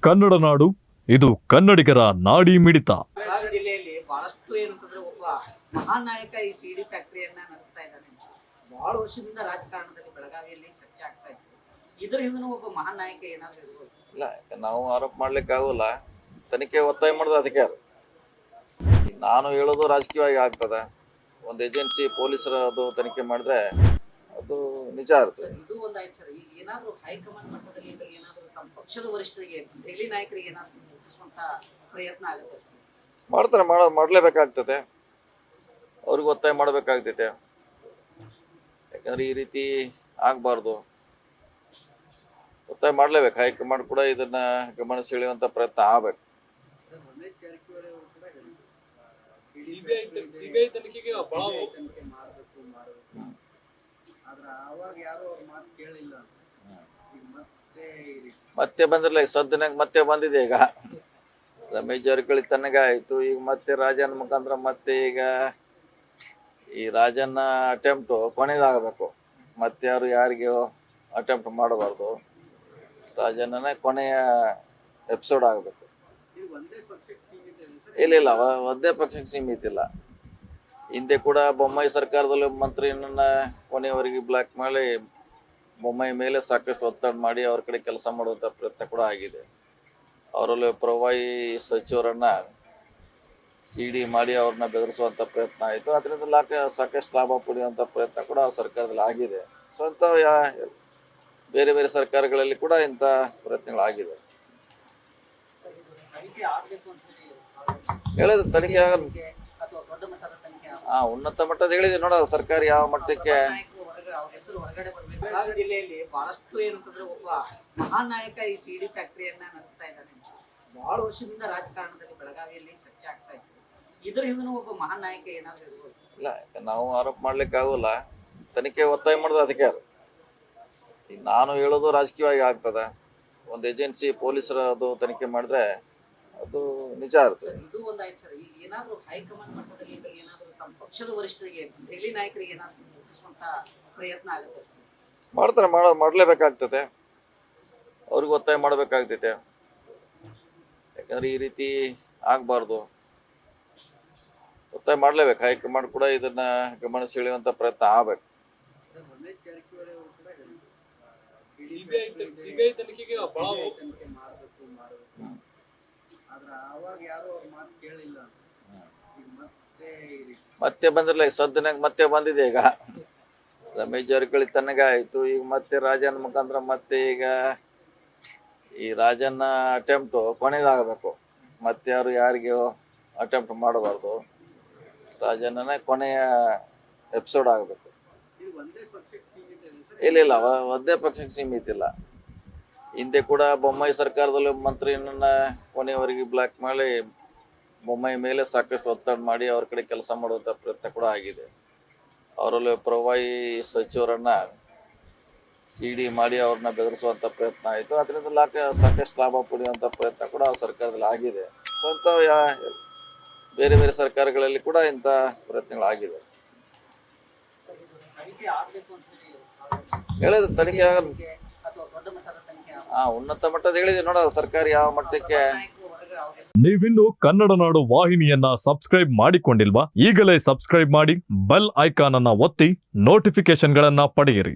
ಕನ್ನಡ ನಾಡು, ಇದು ಕನ್ನಡಿಗರ ನಾಡಿ ಮಿಡಿತ. ಬೆಳಗಾವಿ ಜಿಲ್ಲೆಯಲ್ಲಿ ಬಹಳಷ್ಟು ಏನಂತಂದ್ರೆ ಒಬ್ಬ ಮಹಾನ್ ನಾಯಕ ಈ ಸಿಡಿ ಫ್ಯಾಕ್ಟರಿಯನ್ನ ನಡೆಸ್ತಾ ಇದ್ದಾನೆ. ಬಹಳ ವರ್ಷದಿಂದ ರಾಜಕಾರಣದಲ್ಲಿ ಬೆಳಗಾವಿಯಲ್ಲಿ ಚರ್ಚೆ ಆಗ್ತಾ ಇತ್ತು. ಇದ್ರ ಹಿಂದೂ ಒಬ್ಬ ಮಹಾನ್ ನಾಯಕ ಏನಾದ್ರು ಇರ್ಬೋದು? ಇಲ್ಲ, ನಾವು ಆರೋಪ ಮಾಡ್ಲಿಕ್ಕೆ ಆಗೋಲ್ಲ. ತನಿಖೆ ಒತ್ತಾಯ ಮಾಡೋದು ಅಧಿಕಾರ. ನಾನು ಹೇಳೋದು ರಾಜಕೀಯವಾಗಿ ಆಗ್ತದೆ. ಒಂದು ಏಜೆನ್ಸಿ ಪೊಲೀಸರ ಅದು ತನಿಖೆ ಮಾಡಿದ್ರೆ ಅದು ನಿಜ ಇರ್ತದೆ. ಇದು ಒಂದಾಯ್ತು ಸರ್. ಈಗ ಏನಾದ್ರು ಹೈಕಮಾಂಡ್ ಮಟ್ಟದಲ್ಲಿ ಇದ್ರೆ ಏನಾದ್ರು ತಮ್ಮ ಪಕ್ಷದ ವರಿಷ್ಠರಿಗೆ, ದೆಹಲಿ ನಾಯಕರಿಗೆ ಏನಾದ್ರು ಮುಟ್ಟಿಸುವಂತ ಪ್ರಯತ್ನ ಆಗುತ್ತೆ ಸರ್? ಮಾಡ್ತಾರೆ, ಮಾಡಲೇಬೇಕಾಗ್ತದೆ. ಅವ್ರಿಗೆ ಒತ್ತಾಯ ಮಾಡಬೇಕಾಗ್ತೈತೆ. ಯಾಕಂದ್ರೆ ಈ ರೀತಿ ಆಗ್ಬಾರ್ದು, ಒತ್ತಾಯ ಮಾಡ್ಲೇಬೇಕು. ಹೈಕಮಾಂಡ್ ಕೂಡ ಇದನ್ನ ಗಮನ ಸೆಳೆಯುವಂತ ಪ್ರಯತ್ನ ಆಗ್ಬೇಕು. ಸಿಬಿಐ ತನಿಖೆಗೆ ಮತ್ತೆ ಬಂದಿರಲ್ಲ, ಸದ್ದಿನಾಗ ಮತ್ತೆ ಬಂದಿದೆ. ಈಗ ರಮೇಶ್ ಜಾರಕಿಹೊಳಿ ತನಗ ಆಯ್ತು, ಈಗ ಮತ್ತೆ ರಾಜನ್ ಮುಖಾಂತರ ಮತ್ತೆ ಈಗ ಈ ರಾಜನ್ನ ಅಟೆಂಪ್ಟ್ ಕೊನೆಯದಾಗಬೇಕು. ಮತ್ತೆ ಯಾರಿಗೆ ಅಟೆಂಪ್ಟ್ ಮಾಡಬಾರ್ದು. ರಾಜನ್ನ ಕೊನೆಯ ಎಪಿಸೋಡ್ ಆಗಬೇಕು. ಇಲ್ಲ, ಒಂದೇ ಪಕ್ಷಕ್ಕೆ ಸೀಮಿತ ಇಲ್ಲ. ಹಿಂದೆ ಕೂಡ ಬೊಮ್ಮಾಯಿ ಸರ್ಕಾರದಲ್ಲಿ ಒಬ್ಬ ಮಂತ್ರಿಯನ್ನ ಕೊನೆಯವರೆಗೆ ಬ್ಲಾಕ್ ಮಾಡಿ ಬೊಮ್ಮಾಯಿ ಮೇಲೆ ಸಾಕಷ್ಟು ಒತ್ತಡ ಮಾಡಿ ಅವ್ರ ಕಡೆ ಕೆಲಸ ಮಾಡುವಂಥ ಪ್ರಯತ್ನ ಕೂಡ ಆಗಿದೆ. ಅವರಲ್ಲಿ ಪ್ರವಾಹಿ ಸಚಿವರನ್ನ ಸಿಡಿ ಮಾಡಿ ಅವ್ರನ್ನ ಬೆದರಿಸುವಂಥ ಪ್ರಯತ್ನ ಆಯಿತು. ಅದರಿಂದ ಸಾಕಷ್ಟು ಲಾಭ ಪಡೆಯುವಂಥ ಪ್ರಯತ್ನ ಕೂಡ ಸರ್ಕಾರದಲ್ಲಿ ಆಗಿದೆ. ಸೊ ಅಂಥ ಬೇರೆ ಬೇರೆ ಸರ್ಕಾರಗಳಲ್ಲಿ ಕೂಡ ಇಂಥ ಪ್ರಯತ್ನಗಳಾಗಿದೆ. ಹೇಳಿದ ತನಿಖೆ ಅಥವಾ ದೊಡ್ಡ ಮಟ್ಟದ ತನಿಖೆ ಉನ್ನತ ಮಟ್ಟದ ಹೇಳಿದೆ ನೋಡ. ಸರ್ಕಾರ ಯಾವ ಮಟ್ಟಕ್ಕೆ ಹೆಸರು ಹೊರಗಡೆ ಬರ್ಬೇಕು. ಬೆಳಗಾವಿ ಜಿಲ್ಲೆಯಲ್ಲಿ ಬಹಳಷ್ಟು ಏನಂತಂದ್ರೆ ಒಬ್ಬ ಮಹಾನ್ ನಾಯಕ ಈ ಸಿಡಿ ಫ್ಯಾಕ್ಟರಿಯನ್ನ ನಡೆಸ್ತಾ ಇದ್ದಾನೆ. ಬಹಳ ವರ್ಷದಿಂದ ರಾಜಕಾರಣದಲ್ಲಿ ಬೆಳಗಾವಿಯಲ್ಲಿ ಚರ್ಚೆ ಆಗ್ತಾ ಇತ್ತು. ಇದ್ರ ಹಿಂದೂ ಒಬ್ಬ ಮಹಾನ್ ನಾಯಕ ಏನಾದ್ರು ಇರ್ಬೋದು? ಇಲ್ಲ, ನಾವು ಆರೋಪ ಮಾಡ್ಲಿಕ್ಕೆ ಆಗೋಲ್ಲ. ತನಿಖೆ ಒತ್ತಾಯ ಮಾಡೋದು ಅಧಿಕಾರ. ನಾನು ಹೇಳೋದು ರಾಜಕೀಯವಾಗಿ ಆಗ್ತದೆ. ಒಂದು ಏಜೆನ್ಸಿ ಪೊಲೀಸರ ಅದು ತನಿಖೆ ಮಾಡಿದ್ರೆ ಅದು ನಿಜ ಇರ್ತದೆ. ಇದು ಒಂದಾಯ್ತು ಸರ್. ಈಗ ಏನಾದ್ರು ಹೈಕಮಾಂಡ್ ಮಟ್ಟದಲ್ಲಿ ಇದ್ರೆ ಏನಾದ್ರು ತಮ್ಮ ಪಕ್ಷದ ವರಿಷ್ಠರಿಗೆ, ದೆಹಲಿ ನಾಯಕರಿಗೆ ಏನಾದ್ರು ಮುಟ್ಟಿಸುವಂತ ಪ್ರಯತ್ನ ಆಗುತ್ತೆ ಸರ್? ಮಾಡ್ತಾರೆ, ಮಾಡಲೇಬೇಕಾಗ್ತದೆ. ಅವ್ರಿಗೆ ಒತ್ತಾಯ ಮಾಡಬೇಕಾಗ್ತೈತೆ. ಯಾಕಂದ್ರೆ ಈ ರೀತಿ ಆಗ್ಬಾರ್ದು, ಒತ್ತಾಯ ಮಾಡ್ಲೇಬೇಕು. ಹೈಕಮಾಂಡ್ ಕೂಡ ಇದನ್ನ ಗಮನ ಸೆಳೆಯುವಂತ ಪ್ರಯತ್ನ ಆಗ್ಬೇಕು. ಸಿಬಿಐ ತನಿಖೆಗೆ ಮತ್ತೆ ಬಂದಿರಲ್ಲ, ಸದ್ದಿನಾಗ ಮತ್ತೆ ಬಂದಿದೆ. ಈಗ ರಮೇಶ್ ಜಾರಕಿಹೊಳಿ ತನಗ ಆಯ್ತು, ಈಗ ಮತ್ತೆ ರಾಜನ್ ಮುಖಾಂತರ ಮತ್ತೆ ಈಗ ಈ ರಾಜನ್ನ ಅಟೆಂಪ್ಟ್ ಕೊನೆಯದಾಗಬೇಕು. ಮತ್ತೆ ಯಾರಿಗೆ ಅಟೆಂಪ್ಟ್ ಮಾಡಬಾರ್ದು. ರಾಜನ್ನ ಕೊನೆಯ ಎಪಿಸೋಡ್ ಆಗಬೇಕು. ಇಲ್ಲ, ಒಂದೇ ಪಕ್ಷಕ್ಕೆ ಸೀಮಿತ ಇಲ್ಲ. ಹಿಂದೆ ಕೂಡ ಬೊಮ್ಮಾಯಿ ಸರ್ಕಾರದಲ್ಲಿ ಒಬ್ಬ ಮಂತ್ರಿಯನ್ನ ಕೊನೆಯವರೆಗೆ ಬ್ಲಾಕ್ ಮಾಡಿ ಬೊಮ್ಮಾಯಿ ಮೇಲೆ ಸಾಕಷ್ಟು ಒತ್ತಡ ಮಾಡಿ ಅವ್ರ ಕಡೆ ಕೆಲಸ ಮಾಡುವಂಥ ಪ್ರಯತ್ನ ಕೂಡ ಆಗಿದೆ. ಅವರಲ್ಲಿ ಪ್ರವಾಹಿ ಸಚಿವರನ್ನ ಸಿಡಿ ಮಾಡಿ ಅವ್ರನ್ನ ಬೆದರಿಸುವಂಥ ಪ್ರಯತ್ನ ಆಯಿತು. ಅದರಿಂದ ಸಾಕಷ್ಟು ಲಾಭ ಪಡೆಯುವಂಥ ಪ್ರಯತ್ನ ಕೂಡ ಸರ್ಕಾರದಲ್ಲಿ ಆಗಿದೆ. ಸೊ ಅಂಥ ಬೇರೆ ಬೇರೆ ಸರ್ಕಾರಗಳಲ್ಲಿ ಕೂಡ ಇಂಥ ಪ್ರಯತ್ನಗಳಾಗಿದೆ. ಹೇಳಿದ ತನಿಖೆ ಅಥವಾ ದೊಡ್ಡ ಮಟ್ಟದ ತನಿಖೆ ಉನ್ನತ ಮಟ್ಟದ ಹೇಳಿದೆ ನೋಡ. ಸರ್ಕಾರ ಯಾವ ಮಟ್ಟಕ್ಕೆ. ನೀವಿನ್ನು ಕನ್ನಡ ನಾಡು ವಾಹಿನಿಯನ್ನ ಸಬ್ಸ್ಕ್ರೈಬ್ ಮಾಡಿಕೊಂಡಿಲ್ವಾ? ಈಗಲೇ ಸಬ್ಸ್ಕ್ರೈಬ್ ಮಾಡಿ, ಬೆಲ್ ಐಕಾನ್ ಅನ್ನ ಒತ್ತಿ ನೋಟಿಫಿಕೇಶನ್ಗಳನ್ನ ಪಡೆಯಿರಿ.